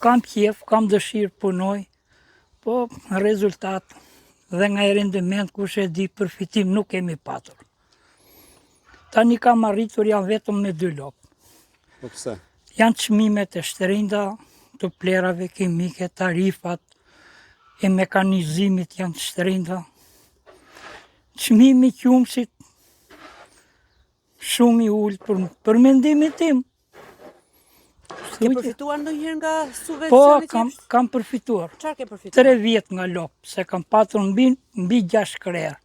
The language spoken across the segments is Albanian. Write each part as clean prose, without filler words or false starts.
kam qef, kam dëshirë punoj, po rezultat dhe nga i rendiment kush e di përfitim nuk kemi patur. Tani kam arritur janë vetëm me 2 lopë. Po pse? Janë çmimet e shtrenjta të plerave kimike, tarifat e mekanizimit janë të shtrenjta. Çmimi i qumshit shumë i ulët për mendimin tim. Ke përfituar ndonjëherë nga Po, subvencionet? kam përfituar. Çfarë ke përfituar? 3 vjet nga lopë, se kam patur mbi 6 krerë.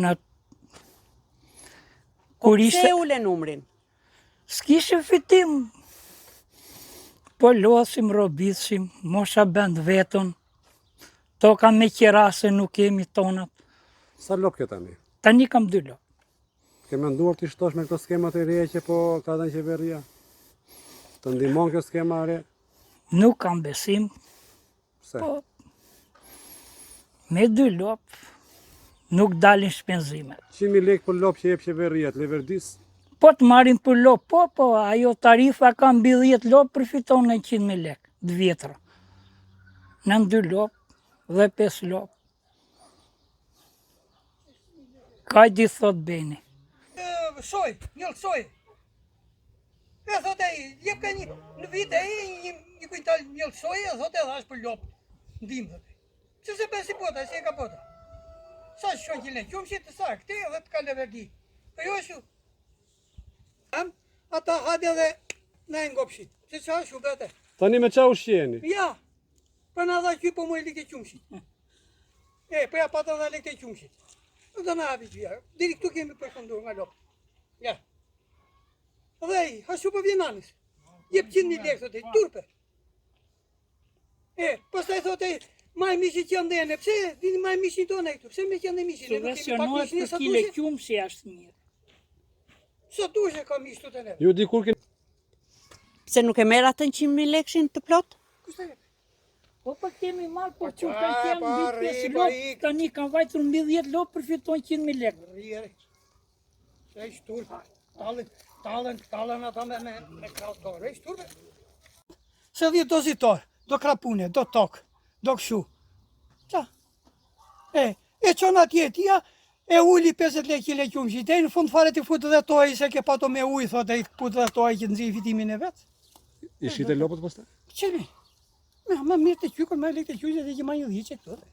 Në kur Pse ishte, ule numrin? s'kishe fitim. Po losim, robitsim, mosha bend vetën. Toka me qerase nuk kemi tonat. Sa lopë ke tani? Tani kam 2 lopë. Ke menduar të shtosh me këto skemat e reja që po ka dhënë qeveria? Të ndihmon kjo skema e re? Nuk kam besim, Pse? po me 2 lopë nuk dalin shpenzimet. 100.000 lekë për lopë që jep qeveria, të leverdis? Po të marim për lopë, po, ajo tarifa ka mbi 10 lopë, përfiton në 100.000 lekë, 2 vjetra. Në 2 lopë dhe 5 lopë. Ka i di thot Beni. Soj, njëllë soj. E thot e i, jep ka në vit e i, një kujtal njëllë soj, e thot e dhash për lopë. Ndim, thot e. Që se besi pota, si e ka pota. Sa shon që le, qumë që të sa, këte dhe të ka leverdi. Për jo shu. Ata hadi edhe në e ngopshit. Që qa shu bete. Tani me qa ushqeni? Ja, për në dha që po mu e likte qumshit. Për ja pata dhe likte qumshit. Dhe në habi që ja, diri këtu kemi përshëndur nga lopë. Ja. Dhe i, hashu për vjenanës. Jep 100.000 lekë, thote, turpe. Pastaj thote, maj mishi që janë dhene, pse vini maj mishin tonë e këtu, pse me që janë mishin, ne nuk kemi pak Subvencionohet mishin e për sa kile tushe? qumshi ashtë mirë. Sa tushe ka mish të të neve? Ju dikur keni... Pse nuk e merr atë 100.000 lekshin të plot? Kushtë e? Po për kemi marrë, por që qa, kanë qenë pa, mbi rri, 5 pa, lopë, ik. tani kanë vajtur mbi 10 lopë, përfiton 100.000 lekë. Rjere. Se i shturpe. Talën ata me krautore, i shturpe. Se dhjetë do zitor, do krapune, do tokë, do këshu. Qa? E qona tjetia, e uli 50 lekë kile qumshit, e në fund fare të futë dhe toj, se ke pato me ujë, thot e putë dhe toj që të nëzhi fitimin e vetë. I shite lopët posta? Qëmi? Ma mirë të qykër, ma lekë të qykër dhe që ma një dhiqe këto dhe.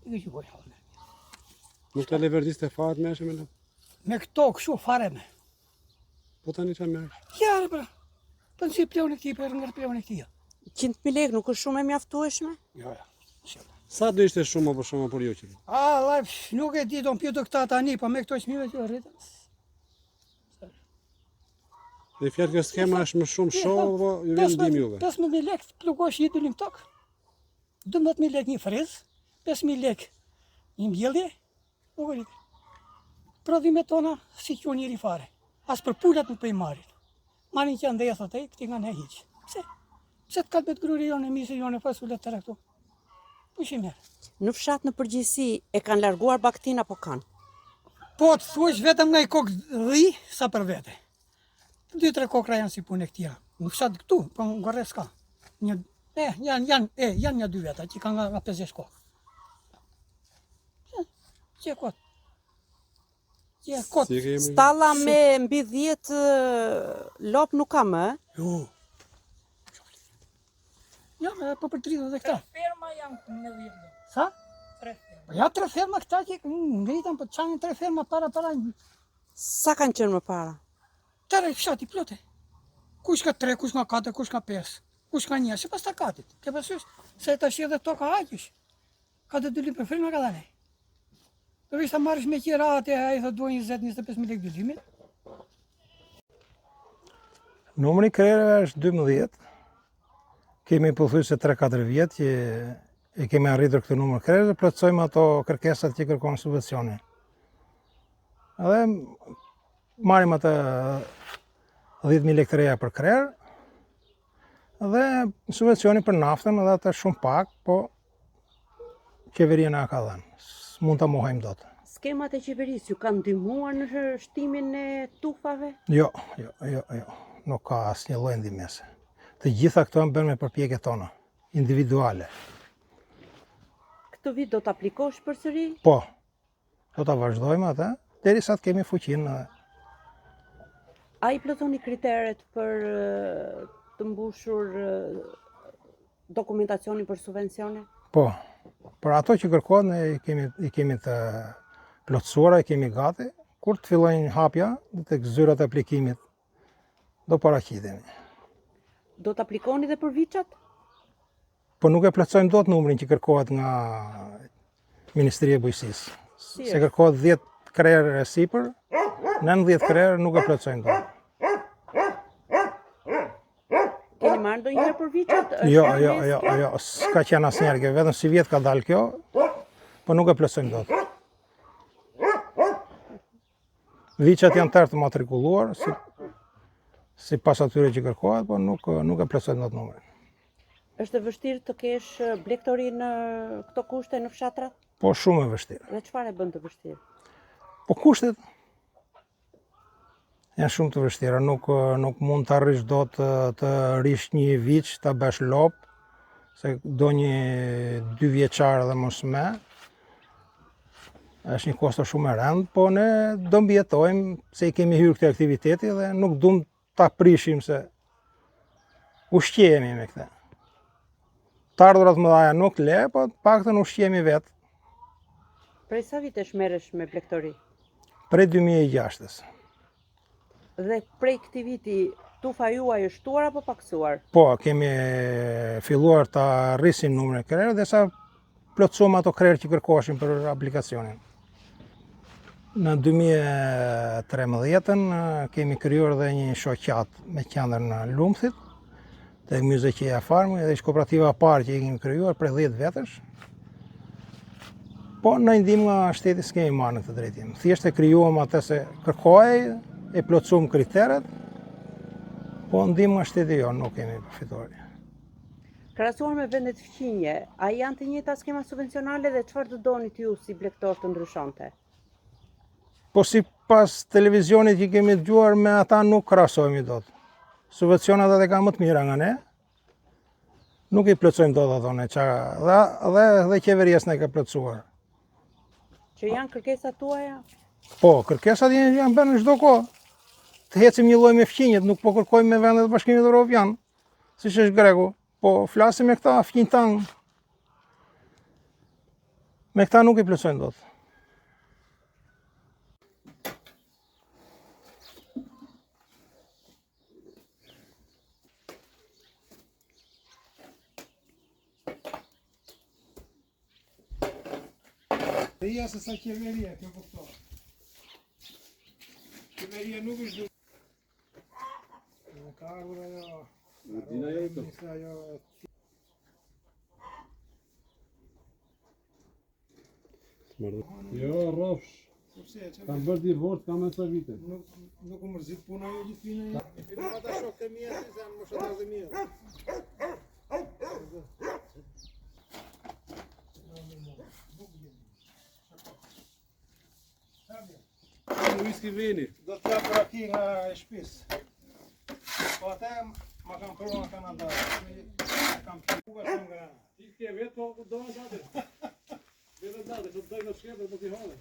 I ke qykoj halë. Nuk të leverdis të fatë me me lopë? Me këto këshu fare me. Po tani qa me Jare pra, për nësi pleon e këti, për nga pleon e këtia. 100.000 lekë nuk është shumë e mjaftueshme? Jo. Sa do ishte shumë për shumë për ju që? Lajf, nuk e di, do më pjutë këta tani, pa me këto qmive që rritën. Dhe fjallë kjo skema është më shumë shohë, po ju vjen ndim juve. 15.000 lekë plukosh një dëllim tokë, 12.000 lekë një frezë, 5.000 lekë një mbjellje, nuk e rritë. Prodhime tona si që njëri fare, as për pullat nuk për i marit. Marin që janë dhe e thot e, këti nga ne hiqë. Pse? Pse të kalbet gruri jonë e misë jonë e fasullet të rektu? Pushim herë. Në fshat në përgjithësi e kanë larguar baktin apo kanë? Po të thuash vetëm nga i kokë dhi, sa për vete. 2-3 kokra janë si punë e këtia. Nuk sa këtu, po në gore s'ka. Janë një 2 veta, që ka nga 50 kokë. Që e kotë. Që e kotë. Stalla me mbi 10 lop nuk ka më? Jo. Ja, po për 30 dhe këta. Ferma janë me 10 lopë. Sa? 3 ferma. Ja, 3 ferma këta që ngritën, po qanin 3 ferma para. Sa kanë qenë më para? Tërë fshati plote. Kush ka 3, kush ka 4, kush ka 5, kush ka 1, si pas ta katit. Ke pasysh, se ta shi edhe toka haqysh. Ka të dylim për firma ka dhane. Për vishta marrësh me qira atë, a i thë duaj 20-25.000 lekë dylimit. Numri krerëve është 12. Kemi pothuajse 3-4 vjet që e kemi arritur këtë numër krerë dhe plotësojmë ato kërkesat që kërkojnë subvencione. Edhe marrim atë 10.000 lekë të reja për krerë dhe subvencioni për naftën edhe atë shumë pak, po qeveria na ka dhënë. Mund ta mohojmë dot. Skemat e qeverisë ju kanë ndihmuar në shtimin e tufave? Jo. Nuk ka asnjë lloj ndihmese. Të gjitha këto janë bërë me përpjekjet tona, individuale. Këtë vit do të aplikosh përsëri? Po, do ta vazhdojmë atë, derisa të kemi fuqinë. A i plotoni kriteret për të mbushur dokumentacionin për subvencione? Po, për ato që kërkohet ne i kemi të plotësuara, i kemi gati. Kur të fillojnë hapja, tek zyrat e aplikimit, do paraqitemi. Do të aplikoni dhe për viçat? Po nuk e plotësojmë dot numrin që kërkohet nga Ministria e Bujqësisë. Se kërkohet 10 krerë e sipër, 19 krerë nuk e plotësojmë dot. Keni marrë ndonjëherë për viçat? Jo, s'ka qenë asnjëherë, vetëm si vjet ka dalë kjo, po nuk e plotësojmë dot. Viçat janë tërë të matrikuluar, sipas atyre që kërkohet, po nuk e plotësojmë dot numrin. Është e vështirë të kesh blegtori në këto kushte në fshatrat? Po shumë e vështirë. Dhe çfarë e bën të vështirë? Po kushtet janë shumë të vështira, nuk mund të arrish dot të rish një viç, ta bësh lop, se do një 2 vjeçar dhe mos më. Është një kosto shumë e rëndë, po ne do mbijetojmë se i kemi hyrë këtë aktiviteti dhe nuk duam ta prishim se ushqehemi me këtë. Të ardhurat mëdha nuk le, po paktën ushqehemi vetë. Prej sa vitesh merresh me blegtori? Prej 2006-s. Dhe prej këtij viti tufa juaj është shtuar apo paksuar? Po, kemi filluar ta rrisim numrin e krerë dhe sa plotësuam ato krerë që kërkoheshin për aplikacionin. Në 2013 kemi krijuar edhe një shoqat me qendrën në Lumthit, tek Myzeqeja Farmi, dhe është kooperativa e parë që i kemi krijuar për 10 vjetësh. Po në ndihmë nga shteti s'kemi marrë në këtë drejtim. Thjesht e krijuam atë se kërkohej, e plotësuam kriteret, po ndihmë nga shteti jo, nuk kemi përfituar. Krahasuar me vendet fqinje, a janë të njëjta skema subvencionale dhe çfarë do donit ju si blegtor të ndryshonte? Po si pas televizionit që kemi dëgjuar, me ata nuk krahasojmë dot. Subvencionat atë ka më të mira nga ne. Nuk i plotësojmë dot ato ne, dhe qeveria s'na ka plotësuar. Që janë kërkesat tuaja? Po, kërkesat janë bërë në çdo kohë. Të hecim një lloj me fqinjet, nuk po kërkojmë me vendet e Bashkimit Evropian, siç është greku. Po flasim me këta fqinj tanë. Me këta nuk i plotësojmë dot. Reja se sa qeveria, kjo kuptohet. Qeveria nuk është Në ka ardhur ajo... Jo, rrofsh. Kam bërë divorc, kam e sa vite. Nuk u mërzit puna jo gjithë fina. E filma ata shok të mija, se janë moshatar të mija. Në whisky vini. Do të japë raki nga e shpis. Po atë ma kam pruar në Kanada. Kam pruar shumë nga... Ti ke vetë, po do në date. Vetë date, të dojnë në shkepër, po t'i hale.